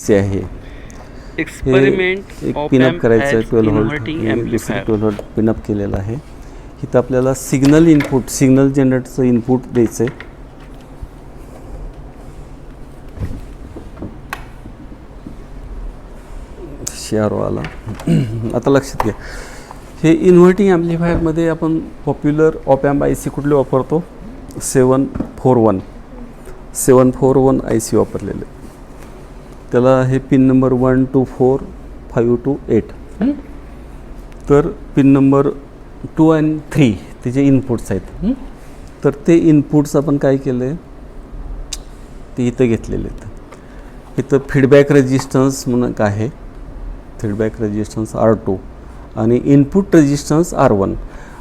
जे आहे एक्सपेरिमेंट एक ऑप पिनअप एम्प करायचं आहे ॲज 12 इन्व्हर्टिंग व्होल्ट, दुसरं ॲम्प्लिफायर. 12 व्होल्ट पिनअप केलेलं आहे. इथं आपल्याला सिग्नल इनपुट, सिग्नल जनरेटरचं इनपुट द्यायचं आहे. शेअरवाला आता लक्षात घ्या, हे इन्व्हर्टिंग ॲम्प्लिफायरमध्ये आपण पॉप्युलर ऑप ॲम्प आय सी कुठले वापरतो? 741 आय सी वापरलेले. त्याला हे पिन नंबर 1 to 4, 5 to 8. तर पिन नंबर 2 and 3 त्याचे इनपुट्स आहेत. तर ते इनपुट्स आपण काय केले, ते इथं घेतलेले आहेत. इथं फीडबॅक रेजिस्टन्स म्हणून काय आहे, फीडबॅक रेजिस्टन्स R2 आणि इनपुट रेजिस्टन्स R1.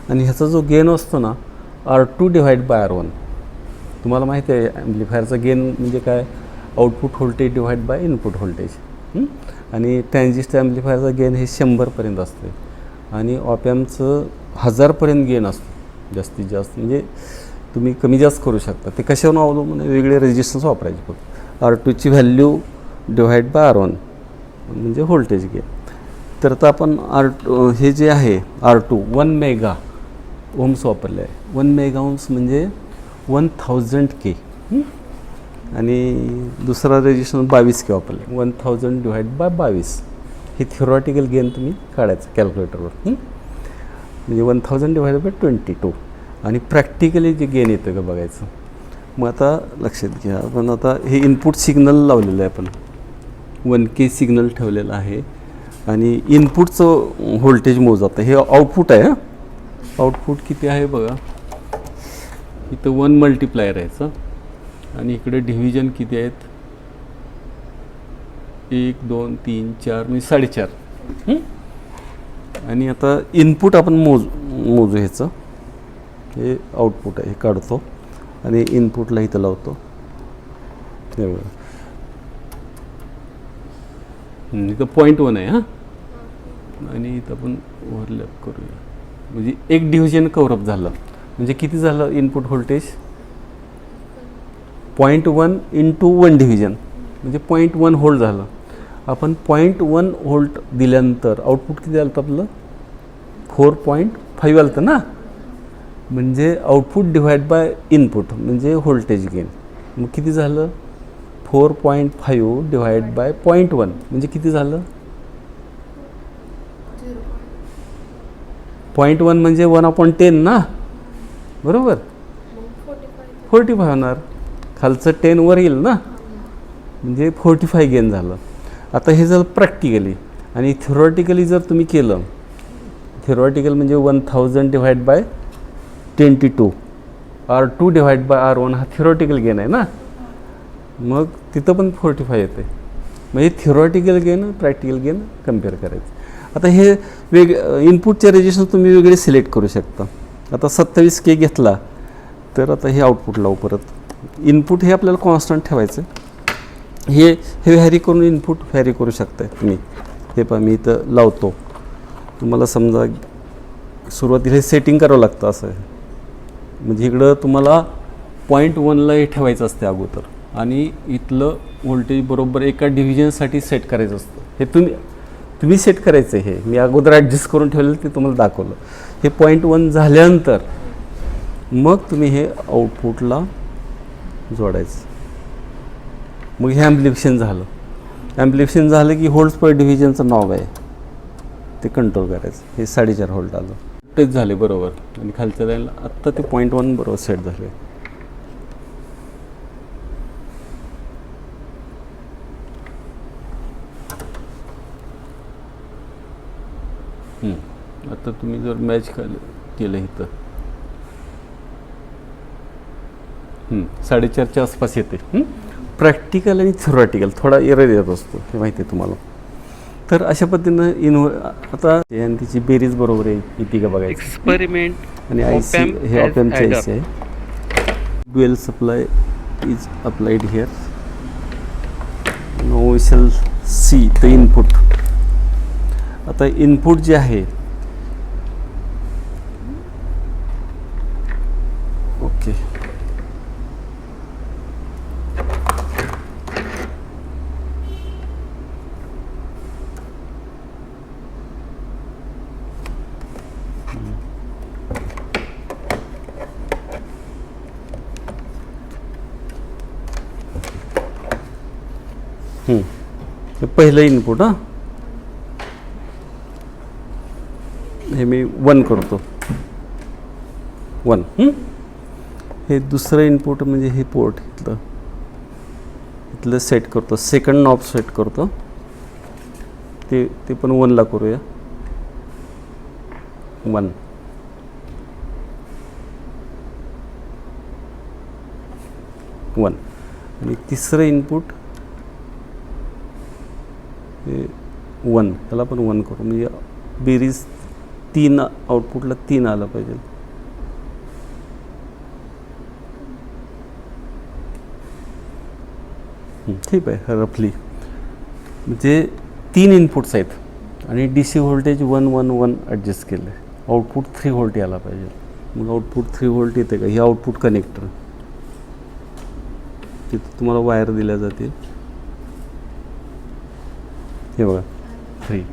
आणि ह्याचा जो गेन असतो ना, R2 डिवाइड बाय R1. तुम्हाला माहिती आहे ॲम्प्लिफायरचा गेन म्हणजे काय, output voltage divide by input voltage. आणि ट्रान्झिस्टर ॲम्प्लिफायरचा गेन हे 100पर्यंत असते आणि ऑप ॲम्पचं 1000पर्यंत गेन असतो जास्तीत जास्त. म्हणजे तुम्ही कमी जास्त करू शकता. ते कशावर अवलंबून वेगळे रेजिस्टन्स वापरायचे फक्त. R2ची व्हॅल्यू डिवाइड बाय R1 म्हणजे व्होल्टेज गेन. तर आता आपण हे जे आहे R2 1 मेगा ओम्स वापरले आहे. 1 मेगा ओम्स म्हणजे 1000K. आणि दुसरा रेजिस्टन्स 22K वापरले. 1000 डिवाइड बाय 22 हे थिओरॉटिकल गेन तुम्ही काढायचं कॅल्क्युलेटरवर. म्हणजे 1000 डिवाइड बाय 22 आणि प्रॅक्टिकली जे गेन येतं का बघायचं. मग आता लक्षात घ्या, आपण आता हे इनपुट सिग्नल लावलेलं आहे, आपण 1K सिग्नल ठेवलेलं आहे आणि इनपुटचं व्होल्टेज मोजतं. हे आउटपुट आहे. आउटपुट किती आहे बघा, इथं 1 मल्टिप्लायर आहे आणि इकडे डिव्हिजन किती आहेत, 1 2 3 4 म्हणजे 4.5. आणि आता इनपुट आपण मोजू ह्याचं. हे आउटपुट आहे, हे काढतो आणि इनपुटला इथं लावतो. हे बघा, इथं 0.1 आहे. आणि इथं आपण ओव्हरलॅप करूया, म्हणजे एक डिव्हिजन कव्हरअप झालं. म्हणजे किती झालं इनपुट व्होल्टेज, 0.1 into 1 डिव्हिजन म्हणजे 0.1 व्होल्ट झालं. आपण 0.1 व्होल्ट दिल्यानंतर आउटपुट किती आलं आपलं, 4.5 आलं ना. म्हणजे आउटपुट डिवाइड बाय इनपुट म्हणजे व्होल्टेज गेन. मग किती झालं, 4.5 डिवाइड बाय 0.1 म्हणजे किती झालं, 0.1 म्हणजे 1/10 ना, बरोबर. 45 होणार, खालचं 10 वर येईल ना, म्हणजे 45 गेन झालं. आता हे झालं प्रॅक्टिकली. आणि थिओरॉटिकली जर तुम्ही केलं, थिओरॉटिकल म्हणजे 1000 divide by 22 R2 divide by R1 हा थिओरॉटिकल गेन आहे ना. मग तिथं पण 45 येते. म्हणजे थिओरॉटिकल गेन प्रॅक्टिकल गेन कम्पेअर करायचं. आता हे इनपुटचे रेजिस्टन्स तुम्ही वेगळे सिलेक्ट करू शकता. आता 27K घेतला तर आता हे आउटपुट लावू परत. इनपुट हे आपल्याला कॉन्स्टंट ठेवायचं. हे व्हॅरी करून इनपुट व्हॅरी करू शकता तुम्ही. हे पण मी इथं लावतो. तुम्हाला समजा सुरुवातीला हे सेटिंग करावं लागतं असं. म्हणजे इकडं तुम्हाला 0.1ला हे ठेवायचं असते अगोदर आणि इथलं व्होल्टेज बरोबर एका डिव्हिजनसाठी सेट करायचं असतं. हे तुम्ही सेट करायचं. हे मी अगोदर ॲडजस्ट करून ठेवलेलं ते तुम्हाला दाखवलं. हे 0.1 झाल्यानंतर मग तुम्ही हे आउटपुटला जोडायचं. मग हे ॲम्प्लिफिकेशन झालं. ॲम्प्लिफिकेशन झालं की व्होल्ट्स पर डिव्हिजनचं नाव आहे ते कंट्रोल करायचं. हे 4.5 व्होल्ट आलं, तेच झाले बरोबर. आणि खालच्या लाईनला आत्ता ते 0.1 बरोबर सेट झाले. आता तुम्ही जर मॅच केलं इथं 4.5च्या आसपास येते. प्रॅक्टिकल आणि थिओरॉटिकल थोडा एरर येत असतो, हे माहिती आहे तुम्हाला. तर अशा पद्धतीनं आता आणि तिची बेरीज बरोबर आहे येते का बघायचं. एक्सपेरिमेंट आणि IC हे ऑप एम्पची IC आहे. Dual supply is applied here. Now we shall see the input. आता इनपुट जे आहे, ओके, हे पहिलं इनपुट हां, हे मी 1 करतो 1. हे दुसरं इनपुट म्हणजे हे पोर्ट इथलं सेट करतो, सेकंड नॉब सेट करतो, ते पण 1ला करूया 1. आणि तिसरं इनपुट हे 1, त्याला पण 1 करू, म्हणजे बेरीज 3 आउटपुटला 3 आलं पाहिजे. ठीक आहे, रफली म्हणजे 3 इनपुट्स आहेत आणि DC व्होल्टेज 1 1 1 ॲडजस्ट केलं आहे. आउटपुट 3 व्होल्ट यायला पाहिजे. मग आउटपुट 3 व्होल्ट येते का? हे आउटपुट कनेक्टर, तिथं तुम्हाला वायर दिल्या जातील, हे बघा 3.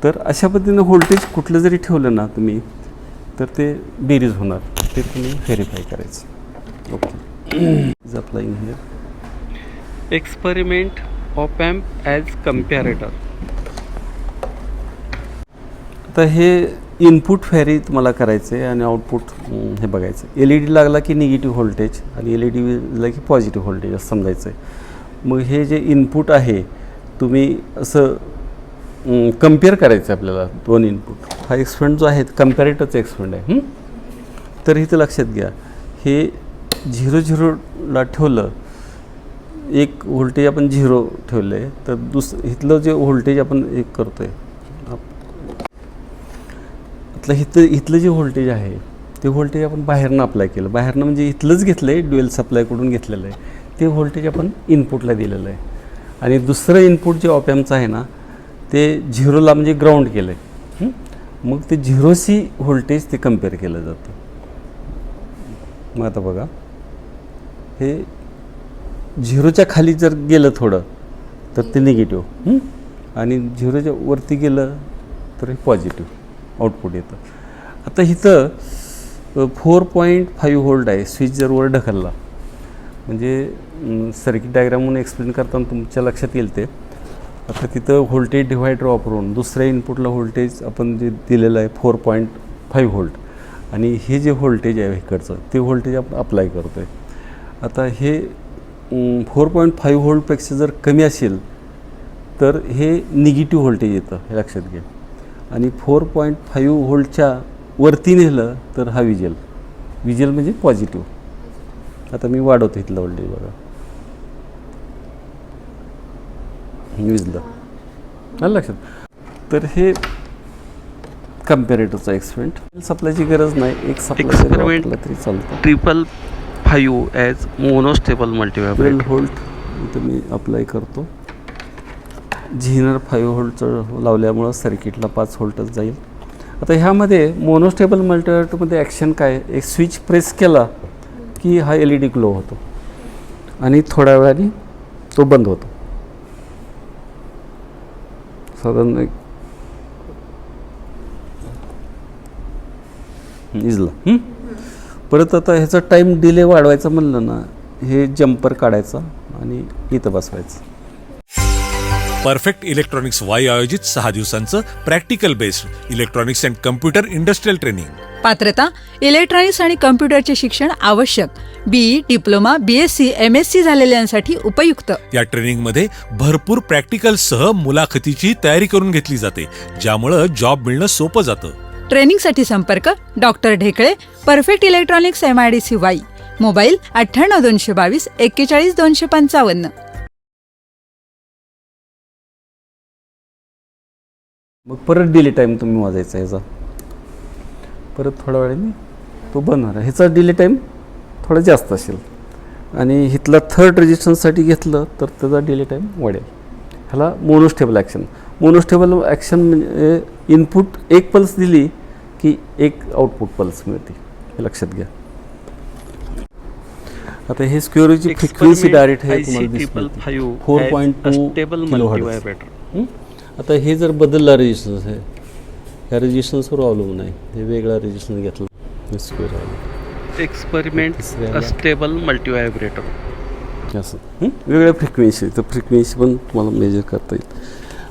तर अशा पद्धतीनं व्होल्टेज कुठलं जरी ठेवलं ना तुम्ही तर ते बेरीज होणार, ते तुम्ही व्हेरीफाय करायचं. Okay, applying here. Experiment op amp as comparator. आता हे इनपुट व्हॅरी तुम्हाला करायचं आहे आणि आउटपुट हे बघायचं. LED लागला की निगेटिव्ह व्होल्टेज आणि LED लागला की पॉझिटिव्ह व्होल्टेज असं समजायचं आहे. मग हे जे इनपुट आहे तुम्ही असं कम्पेअर करायचं आहे आपल्याला 2 इनपुट. हा एक्सपेरिमेंट जो आहे कम्पॅरेटरचा एक्सपेरिमेंट आहे. तर इथं लक्षात घ्या, हे 0 0ला ठेवलं, एक व्होल्टेज आपण 0 ठेवलं आहे, तर इथलं जे व्होल्टेज आपण एक करतो आहे इथलं जे व्होल्टेज आहे ते व्होल्टेज आपण बाहेरनं अप्लाय केलं. बाहेरनं म्हणजे इथलंच घेतलं आहे, ड्युएल सप्लायकडून घेतलेलं आहे. ते व्होल्टेज आपण इनपुटला दिलेलं आहे. आणि दुसरं इनपुट जे ऑप एम्पचं आहे ना ते 0ला म्हणजे ग्राउंड केलं आहे. मग ते 0C व्होल्टेज ते कम्पेअर केलं जातं. मग आता बघा, हे 0च्या खाली जर गेलं थोडं तर ते निगेटिव्ह, आणि 0च्या वरती गेलं तर हे पॉझिटिव्ह आउटपुट येतं. आता इथं 4.5 व्होल्ट आहे. स्विच जर वर ढकलला म्हणजे सर्किट डायग्राम म्हणून एक्सप्लेन करताना तुमच्या लक्षात येईल ते. आता तिथं व्होल्टेज डिव्हायडर वापरून दुसऱ्या इनपुटला व्होल्टेज आपण जे दिलेलं आहे 4.5 व्होल्ट, आणि हे जे व्होल्टेज आहे इकडचं ते व्होल्टेज आपण अप्लाय करतो आहे. आता हे 4.5 व्होल्टपेक्षा जर कमी असेल तर हे निगेटिव्ह व्होल्टेज येतं, हे लक्षात घ्या. आणि 4.5 व्होल्टच्या वरती नेलं तर हा विजेल म्हणजे पॉझिटिव्ह. आता मी वाढवतो इथलं व्होल्टेज बघा, विजलं, आलं लक्षात. तर हे कम्पॅरेटरचा एक्सपेरिमेंट. सप्लायची गरज नाही, एक सप्लाय तरी चालतं. 555 ॲज मोनोस्टेबल मल्टीव्हायब्रेटर. 12 व्होल्ट इथं मी अप्लाय करतो. झिनर 5 व्होल्टचं लावल्यामुळं सर्किटला 5 व्होल्टच जाईल. आता ह्यामध्ये मोनोस्टेबल मल्टीव्हायब्रेटरमध्ये ॲक्शन काय, एक स्विच प्रेस केला की हा LED ग्लो होतो आणि थोड्या वेळाने तो बंद होतो. साधारण एक इजला. परत आता ह्याचा टाईम डिले वाढवायचा म्हणलं ना, हे जम्पर काढायचा आणि इथं बसवायचं. परफेक्ट इलेक्ट्रॉनिक्स वाई आयोजित 6 दिवसांचं practical based electronics and computer industrial training. पात्रता इलेक्ट्रॉनिक्स आणि कम्प्युटरचे शिक्षण आवश्यक. BE, डिप्लोमा, BSc, MSc झालेल्यांसाठी उपयुक्त. या ट्रेनिंगमध्ये भरपूर प्रॅक्टिकलसह मुलाखतीची तयारी करून घेतली जाते, ज्यामुळं जॉब मिळणं सोपं जातं. ट्रेनिंगसाठी संपर्क doctor Dhekale, perfect electronics, MIDC Wai. Mobile 98 222 41 255. मग परत डिले टाईम तुम्ही वाजायचा ह्याचा, परत थोड्या वेळाने तो बंद होणार. ह्याचा डिले टाईम थोडा जास्त असेल आणि इथला थर्ड रेजिस्टन्ससाठी घेतलं तर त्याचा डिले टाईम वाढेल. ह्याला मोनोस्टेबल ॲक्शन. मोनोस्टेबल ॲक्शन म्हणजे इनपुट एक पल्स दिली की एक आउटपुट पल्स मिळते, हे लक्षात घ्या. आता हे स्क्वेअरची फ्रिक्वेन्सी डायरेक्ट हे तुम्हाला दिसतं 4.2 किलोहर्ट्झ. आता हे जर बदलला रेजिस्टन्स आहे, ह्या रेजिस्टन्सवर अवलंबून आहे, हे वेगळा रेजिस्टन्स घेतला स्क्वेअर. Experiment stable मल्टीव्हायब्रेटर. असं वेगवेगळ्या फ्रिक्वेन्सी, तर फ्रिक्वेन्सी पण तुम्हाला मेजर करता येईल.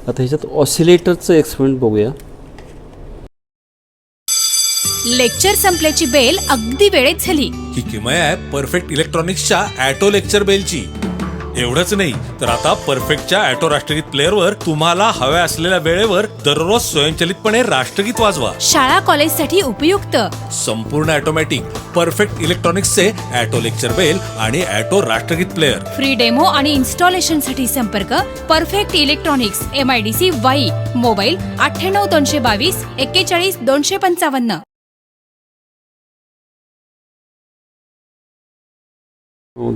आता ह्याच्यात ऑसिलेटरचं एक्सपेरिमेंट बघूया. लेक्चर संपल्याची बेल अगदी वेळेत झाली. ही किमया आहे परफेक्ट इलेक्ट्रॉनिक्सच्या ॲटो लेक्चर बेलची. एवढंच नाही तर आता परफेक्टच्या ॲटो राष्ट्रगीत प्लेअरवर तुम्हाला हव्या असलेल्या वेळेवर दररोज स्वयंचलितपणे राष्ट्रगीत वाजवा. शाळा कॉलेजसाठी उपयुक्त, संपूर्ण ऑटोमॅटिक परफेक्ट इलेक्ट्रॉनिक्सचे ॲटो लेक्चर बेल आणि ॲटो राष्ट्रगीत प्लेअर. फ्री डेमो आणि इन्स्टॉलेशन साठी संपर्क perfect electronics, MIDC Wai. Mobile 98 222 41 255.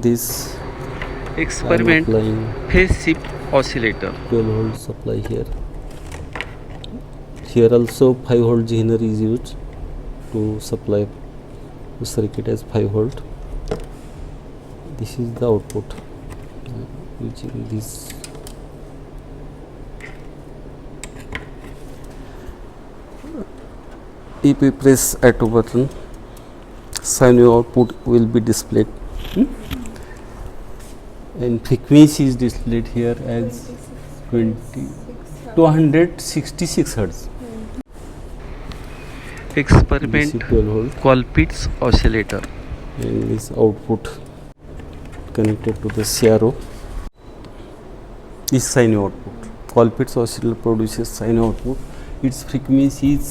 This Experiment applying phase shift oscillator. 12 volt supply here. Here also 5 volt zener is used to supply the circuit as 5 volt. This is the output using this. If we press auto button, sine wave output will be displayed. And frequency is displayed here as 266 hertz. Experiment DC 12 volt. Colpitts oscillator. And this output connected to the CRO. This sine wave output. Colpitts oscillator produces sine wave output. Its frequency is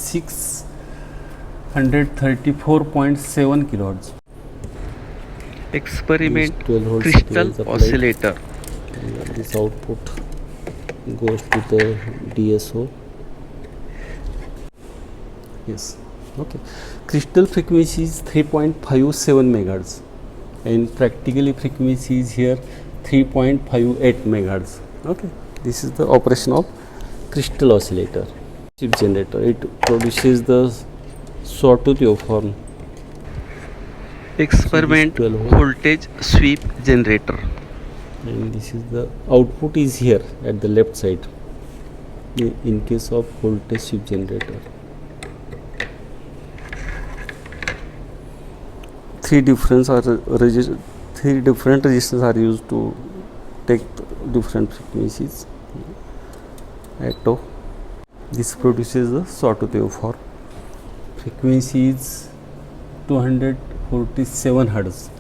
634.7 kilohertz. Experiment 12 volt crystal supply is applied. oscillator. And this output goes to the DSO. Yes, okay. Crystal frequency is 3.57 megahertz and practically frequency is here 3.58 megahertz. Okay, this is the operation of crystal oscillator. Shift generator, it produces the sawtooth waveform. Experiment 12 volt. voltage sweep generator. And this is the output is here at the left side in case of voltage sweep generator. Three different resistors are used to take different frequencies. Atto, this produces the sawtooth waveform. Frequency is 247 hertz.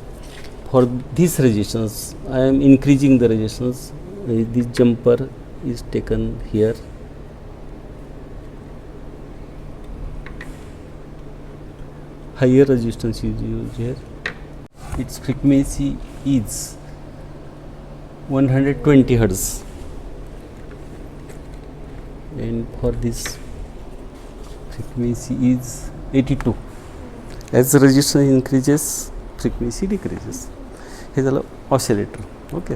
For this resistance, I am increasing the resistance. This jumper is taken here. Higher resistance is used here. Its frequency is 120 hertz. And for this frequency is 82. As the resistance increases, frequency decreases. हे झालं oscillator. Okay,